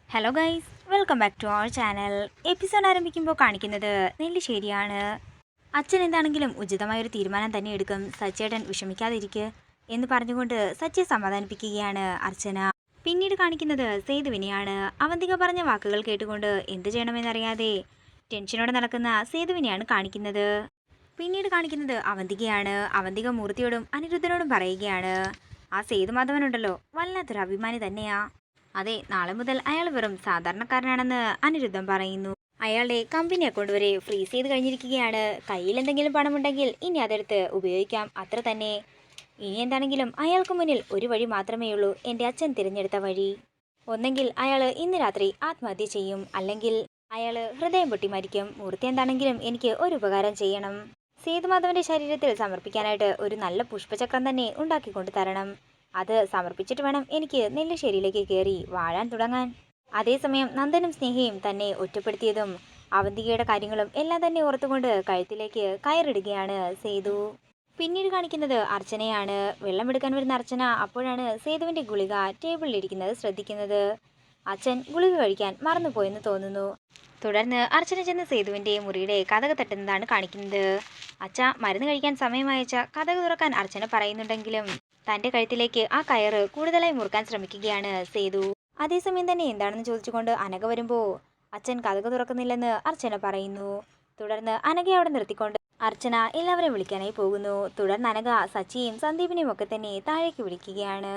Hello guys, welcome back to our channel. Episode ആരംഭിക്കുമ്പോൾ കാണിക്കുന്നത് നെല്ലിശ്ശേരിയാണ്. അച്ഛൻ എന്താണെങ്കിലും ഉചിതമായൊരു തീരുമാനം തന്നെ എടുക്കും, സച്ചേട്ടൻ വിഷമിക്കാതിരിക്കുക എന്ന് പറഞ്ഞുകൊണ്ട് സച്ചിയെ സമാധാനിപ്പിക്കുകയാണ് അർച്ചന. പിന്നീട് കാണിക്കുന്നത് സേതുവിനെയാണ്. അവന്തിക പറഞ്ഞ വാക്കുകൾ കേട്ടുകൊണ്ട് എന്ത് ചെയ്യണമെന്നറിയാതെ ടെൻഷനോടെ നടക്കുന്ന സേതുവിനെയാണ് കാണിക്കുന്നത്. പിന്നീട് കാണിക്കുന്നത് അവന്തികയാണ്. അവന്തിക മൂർത്തിയോടും അനിരുദ്ധനോടും പറയുകയാണ്, ആ സേതുമാധവനുണ്ടല്ലോ വല്ലാത്തൊരു അഭിമാനി തന്നെയാ. അതെ, നാളെ മുതൽ അയാൾ വെറും സാധാരണക്കാരനാണെന്ന് അനിരുദ്ധം പറയുന്നു. അയാളുടെ കമ്പനി അക്കൗണ്ട് വരെ ഫ്രീസ് ചെയ്ത് കഴിഞ്ഞിരിക്കുകയാണ്. കയ്യിൽ എന്തെങ്കിലും പണമുണ്ടെങ്കിൽ ഇനി അതെടുത്ത് ഉപയോഗിക്കാം, അത്ര തന്നെ. ഇനി എന്താണെങ്കിലും അയാൾക്ക് മുന്നിൽ ഒരു വഴി മാത്രമേ ഉള്ളൂ, എൻ്റെ അച്ഛൻ തിരഞ്ഞെടുത്ത വഴി. ഒന്നെങ്കിൽ അയാൾ ഇന്ന് രാത്രി ആത്മഹത്യ ചെയ്യും, അല്ലെങ്കിൽ അയാൾ ഹൃദയം പൊട്ടി മരിക്കും. മൂർത്തി എന്താണെങ്കിലും എനിക്ക് ഒരു ഉപകാരം ചെയ്യണം. സേതുമാധവന്റെ ശരീരത്തിൽ സമർപ്പിക്കാനായിട്ട് ഒരു നല്ല പുഷ്പചക്രം തന്നെ ഉണ്ടാക്കിക്കൊണ്ട് തരണം. അത് സമർപ്പിച്ചിട്ട് വേണം എനിക്ക് നെല്ലിശ്ശേരിയിലേക്ക് കയറി വാഴാൻ തുടങ്ങാൻ. അതേസമയം നന്ദനും സ്നേഹയും തന്നെ ഒറ്റപ്പെടുത്തിയതും അവന്തികയുടെ കാര്യങ്ങളും എല്ലാം തന്നെ ഓർത്തുകൊണ്ട് കഴുത്തിലേക്ക് കയറിടുകയാണ് സേതു. പിന്നീട് കാണിക്കുന്നത് അർച്ചനയാണ്. വെള്ളമെടുക്കാൻ വരുന്ന അർച്ചന അപ്പോഴാണ് സേതുവിന്റെ ഗുളിക ടേബിളിലിരിക്കുന്നത് ശ്രദ്ധിക്കുന്നത്. അച്ഛൻ ഗുളിക കഴിക്കാൻ മറന്നുപോയെന്ന് തോന്നുന്നു. തുടർന്ന് അർച്ചന ചെന്ന് സേതുവിന്റെ മുറിയുടെ കതക് തട്ടുന്നതാണ് കാണിക്കുന്നത്. അച്ഛ, മരുന്ന് കഴിക്കാൻ സമയമായച്ച കതക് തുറക്കാൻ അർച്ചന പറയുന്നുണ്ടെങ്കിലും തന്റെ കഴുത്തിലേക്ക് ആ കയറ് കൂടുതലായി മുറുക്കാൻ ശ്രമിക്കുകയാണ് സേതു. അതേസമയം തന്നെ എന്താണെന്ന് ചോദിച്ചുകൊണ്ട് അനഘ വരുമ്പോ അച്ഛൻ കതക് തുറക്കുന്നില്ലെന്ന് അർച്ചന പറയുന്നു. തുടർന്ന് അനഘയെ അവിടെ നിർത്തിക്കൊണ്ട് അർച്ചന എല്ലാവരെയും വിളിക്കാനായി പോകുന്നു. തുടർന്ന് അനഘ സച്ചിയും സന്ദീപിനെയും ഒക്കെ തന്നെ താഴേക്ക് വിളിക്കുകയാണ്.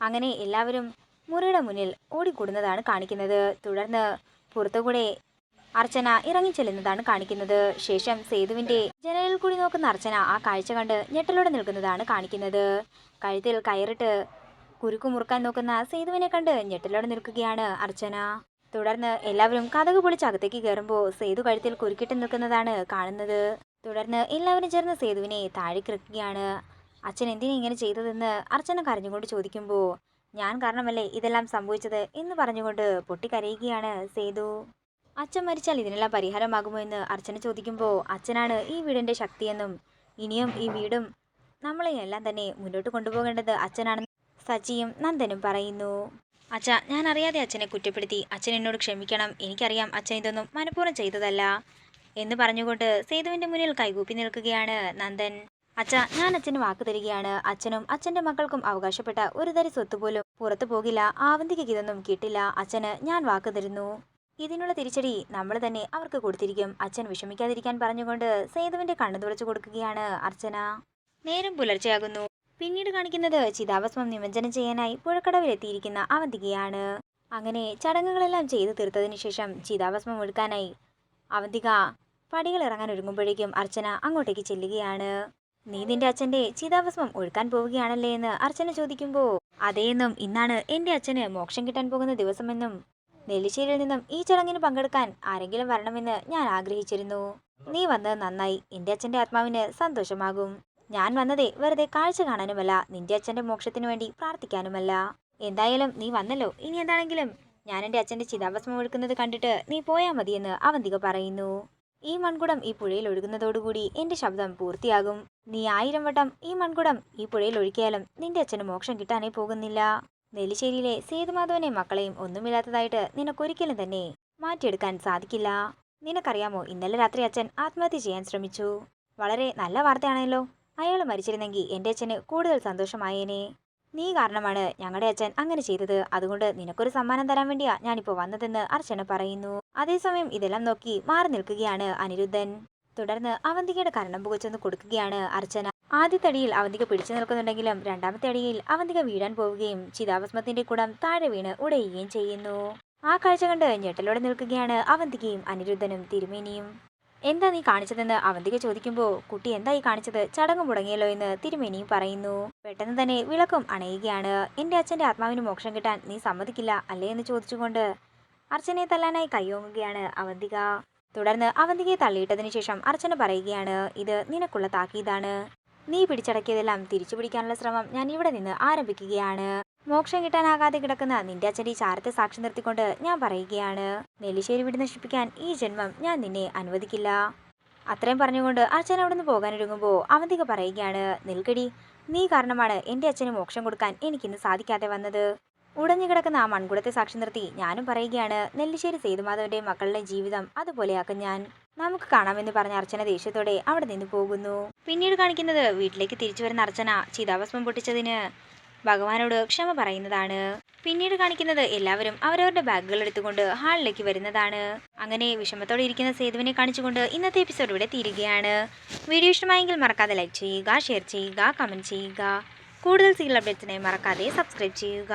അങ്ങനെ എല്ലാവരും മുറിയുടെ മുന്നിൽ ഓടിക്കൂടുന്നതാണ് കാണിക്കുന്നത്. തുടർന്ന് പുറത്തുകൂടെ അർച്ചന ഇറങ്ങിച്ചെല്ലുന്നതാണ് കാണിക്കുന്നത്. ശേഷം സേതുവിന്റെ ജനലിൽ കൂടി നോക്കുന്ന അർച്ചന ആ കാഴ്ച കണ്ട് ഞെട്ടലോടെ നിൽക്കുന്നതാണ് കാണിക്കുന്നത്. കഴുത്തിൽ കയറിട്ട് കുരുക്കു മുറുക്കാൻ നോക്കുന്ന സേതുവിനെ കണ്ട് ഞെട്ടലോടെ നിൽക്കുകയാണ് അർച്ചന. തുടർന്ന് എല്ലാവരും കതക് പൊളിച്ച് അകത്തേക്ക് കയറുമ്പോൾ സേതു കഴുത്തിൽ കുരുക്കിട്ട് നിൽക്കുന്നതാണ് കാണുന്നത്. തുടർന്ന് എല്ലാവരും ചേർന്ന് സേതുവിനെ താഴേക്കിറക്കുകയാണ്. അച്ഛൻ എന്തിനാ ഇങ്ങനെ ചെയ്തതെന്ന് അർച്ചന കരഞ്ഞുകൊണ്ട് ചോദിക്കുമ്പോൾ ഞാൻ കാരണമല്ലേ ഇതെല്ലാം സംഭവിച്ചത് എന്ന് പറഞ്ഞുകൊണ്ട് പൊട്ടിക്കരയുകയാണ് സേതു. അച്ഛൻ മരിച്ചാൽ ഇതിനെല്ലാം പരിഹാരമാകുമോ എന്ന് അർച്ചന ചോദിക്കുമ്പോൾ അച്ഛനാണ് ഈ വീടിന്റെ ശക്തിയെന്നും ഇനിയും ഈ വീടും നമ്മളെയെല്ലാം തന്നെ മുന്നോട്ട് കൊണ്ടുപോകേണ്ടത് അച്ഛനാണെന്ന് സച്ചിയും നന്ദനും പറയുന്നു. അച്ഛ, ഞാൻ അറിയാതെ അച്ഛനെ കുറ്റപ്പെടുത്തി, അച്ഛൻ എന്നോട് ക്ഷമിക്കണം. എനിക്കറിയാം അച്ഛൻ ഇതൊന്നും മനഃപൂർവ്വം ചെയ്തതല്ല എന്ന് പറഞ്ഞുകൊണ്ട് സേതുവിന്റെ മുന്നിൽ കൈകൂപ്പി നിൽക്കുകയാണ് നന്ദൻ. അച്ഛ, ഞാൻ അച്ഛന് വാക്ക് തരികയാണ്, അച്ഛനും അച്ഛന്റെ മക്കൾക്കും അവകാശപ്പെട്ട ഒരു തരി സ്വത്ത് പോലും പുറത്തു പോകില്ല. ആവന്തിക്ക് ഇതൊന്നും കിട്ടില്ല. അച്ഛന് ഞാൻ വാക്ക് തരുന്നു. ഇതിനുള്ള തിരിച്ചടി നമ്മൾ തന്നെ അവർക്ക് കൊടുത്തിരിക്കും. അച്ഛൻ വിഷമിക്കാതിരിക്കാൻ പറഞ്ഞുകൊണ്ട് സേതുവിന്റെ കണ്ണു തുറച്ചു കൊടുക്കുകയാണ് അർച്ചന. നേരം പുലർച്ചെയാകുന്നു. പിന്നീട് കാണിക്കുന്നത് ചിതാഭസ്മം നിമജ്ജനം ചെയ്യാനായി പുഴക്കടവിലെത്തിയിരിക്കുന്ന അവന്തികയാണ്. അങ്ങനെ ചടങ്ങുകളെല്ലാം ചെയ്തു തീർത്തതിനു ശേഷം ചിതാഭസ്മം എടുക്കാനായി അവന്തിക പടികൾ ഇറങ്ങാൻ ഒരുങ്ങുമ്പോഴേക്കും അർച്ചന അങ്ങോട്ടേക്ക് ചെല്ലുകയാണ്. നീ നിന്റെ അച്ഛന്റെ ചിതാഭസ്മം ഒഴുക്കാൻ പോവുകയാണല്ലേ എന്ന് അർച്ചന ചോദിക്കുമ്പോൾ അതേയെന്നും ഇന്നാണ് എന്റെ അച്ഛന് മോക്ഷം കിട്ടാൻ പോകുന്ന ദിവസമെന്നും നെല്ലിശ്ശേരിയിൽ നിന്നും ഈ ചടങ്ങിന് പങ്കെടുക്കാൻ ആരെങ്കിലും വരണമെന്ന് ഞാൻ ആഗ്രഹിച്ചിരുന്നു. നീ വന്നത് നന്നായി. എന്റെ അച്ഛന്റെ ആത്മാവിന് സന്തോഷമാകും. ഞാൻ വന്നതേ വെറുതെ കാഴ്ച കാണാനുമല്ല, നിന്റെ അച്ഛന്റെ മോക്ഷത്തിനു വേണ്ടി പ്രാർത്ഥിക്കാനുമല്ല. എന്തായാലും നീ വന്നല്ലോ, ഇനി എന്താണെങ്കിലും ഞാൻ എൻ്റെ അച്ഛന്റെ ചിതാഭസ്മം ഒഴുക്കുന്നത് കണ്ടിട്ട് നീ പോയാൽ മതിയെന്ന് അവന്തിക പറയുന്നു. ഈ മൺകുടം ഈ പുഴയിൽ ഒഴുകുന്നതോടുകൂടി എന്റെ ശബ്ദം പൂർത്തിയാകും. നീ 1000 വട്ടം ഈ മൺകുടം ഈ പുഴയിൽ ഒഴുക്കിയാലും നിന്റെ അച്ഛന് മോക്ഷം കിട്ടാനേ പോകുന്നില്ല. നെല്ലിശ്ശേരിയിലെ സേതുമാധവനെ മക്കളെയും ഒന്നുമില്ലാത്തതായിട്ട് നിനക്കൊരിക്കലും തന്നെ മാറ്റിയെടുക്കാൻ സാധിക്കില്ല. നിനക്കറിയാമോ, ഇന്നലെ രാത്രി അച്ഛൻ ആത്മഹത്യ ചെയ്യാൻ ശ്രമിച്ചു. വളരെ നല്ല വാർത്തയാണല്ലോ. അയാൾ മരിച്ചിരുന്നെങ്കിൽ എൻ്റെ അച്ഛന് കൂടുതൽ സന്തോഷമായേനെ. നീ കാരണമാണ് ഞങ്ങളുടെ അച്ഛൻ അങ്ങനെ ചെയ്തത്. അതുകൊണ്ട് നിനക്കൊരു സമ്മാനം തരാൻ വേണ്ടിയാ ഞാനിപ്പോൾ വന്നതെന്ന് അർച്ചന പറയുന്നു. അതേസമയം ഇതെല്ലാം നോക്കി മാറി നിൽക്കുകയാണ് അനിരുദ്ധൻ. തുടർന്ന് അവന്തികയുടെ കരണം പുകച്ചൊന്ന് കൊടുക്കുകയാണ് അർച്ചന. ആദ്യത്തെ അടിയിൽ അവന്തിക പിടിച്ചു നിൽക്കുന്നുണ്ടെങ്കിലും രണ്ടാമത്തെ അടിയിൽ അവന്തിക വീഴാൻ പോവുകയും ചിതാഭസ്മത്തിന്റെ കുടം താഴെ വീണ് ഉടയുകയും ചെയ്യുന്നു. ആ കാഴ്ച കണ്ട് ഞെട്ടലോടെ നിൽക്കുകയാണ് അവന്തികയും അനിരുദ്ധനും തിരുമേനിയും. എന്താ നീ കാണിച്ചതെന്ന് അവന്തിക ചോദിക്കുമ്പോൾ കുട്ടി എന്തായി കാണിച്ചത്, ചടങ്ങ് മുടങ്ങിയല്ലോ എന്ന് തിരുമേനിയും പറയുന്നു. പെട്ടെന്ന് തന്നെ വിളക്കും അണയുകയാണ്. എന്റെ അച്ഛന്റെ ആത്മാവിന് മോക്ഷം കിട്ടാൻ നീ സമ്മതിക്കില്ല അല്ലേ എന്ന് ചോദിച്ചുകൊണ്ട് അർച്ചനയെ തല്ലാനായി കൈയോങ്ങുകയാണ് അവന്തിക. തുടർന്ന് അവന്തികയെ തള്ളിയിട്ടതിനു ശേഷം അർച്ചന പറയുകയാണ്, ഇത് നിനക്കുള്ള താക്കീതാണ്. നീ പിടിച്ചടക്കിയതെല്ലാം തിരിച്ചു പിടിക്കാനുള്ള ശ്രമം ഞാൻ ഇവിടെ നിന്ന് ആരംഭിക്കുകയാണ്. മോക്ഷം കിട്ടാനാകാതെ കിടക്കുന്ന നിന്റെ അച്ഛന്റെ ചാരത്തെ സാക്ഷി നിർത്തിക്കൊണ്ട് ഞാൻ പറയുകയാണ്, നെല്ലിശ്ശേരി വീട് നശിപ്പിക്കാൻ ഈ ജന്മം ഞാൻ നിന്നെ അനുവദിക്കില്ല. അത്രയും പറഞ്ഞുകൊണ്ട് അർച്ചന അവിടെ നിന്ന് പോകാനൊരുങ്ങുമ്പോൾ അവന്തിക പറയുകയാണ്, നിൽക്കടി, നീ കാരണമാണ് എൻ്റെ അച്ഛന് മോക്ഷം കൊടുക്കാൻ എനിക്കിന്ന് സാധിക്കാതെ വന്നത്. ഉടഞ്ഞു കിടക്കുന്ന ആ മൺകുടത്തെ സാക്ഷി നിർത്തി ഞാനും പറയുകയാണ്, നെല്ലിശ്ശേരി സേതുമാധവന്റെ മക്കളുടെ ജീവിതം അതുപോലെയാക്കും ഞാൻ. നമുക്ക് കാണാമെന്ന് പറഞ്ഞ അർച്ചന ദേഷ്യത്തോടെ അവിടെ നിന്ന് പോകുന്നു. പിന്നീട് കാണിക്കുന്നത് വീട്ടിലേക്ക് തിരിച്ചു വരുന്ന അർച്ചന ചിതാഭസ്മം പൊട്ടിച്ചതിന് ഭഗവാനോട് ക്ഷമ പറയുന്നതാണ്. പിന്നീട് കാണിക്കുന്നത് എല്ലാവരും അവരവരുടെ ബാഗുകൾ എടുത്തുകൊണ്ട് ഹാളിലേക്ക് വരുന്നതാണ്. അങ്ങനെ വിഷമത്തോടെ ഇരിക്കുന്ന സേതുവിനെ കാണിച്ചുകൊണ്ട് ഇന്നത്തെ എപ്പിസോഡ് ഇവിടെ തീരുകയാണ്. വീഡിയോ ഇഷ്ടമായെങ്കിൽ മറക്കാതെ ലൈക്ക് ചെയ്യുക, ഷെയർ ചെയ്യുക, കമന്റ് ചെയ്യുക. കൂടുതൽ സീരിയൽ അപ്ഡേറ്റ്സിനായി മറക്കാതെ സബ്സ്ക്രൈബ് ചെയ്യുക.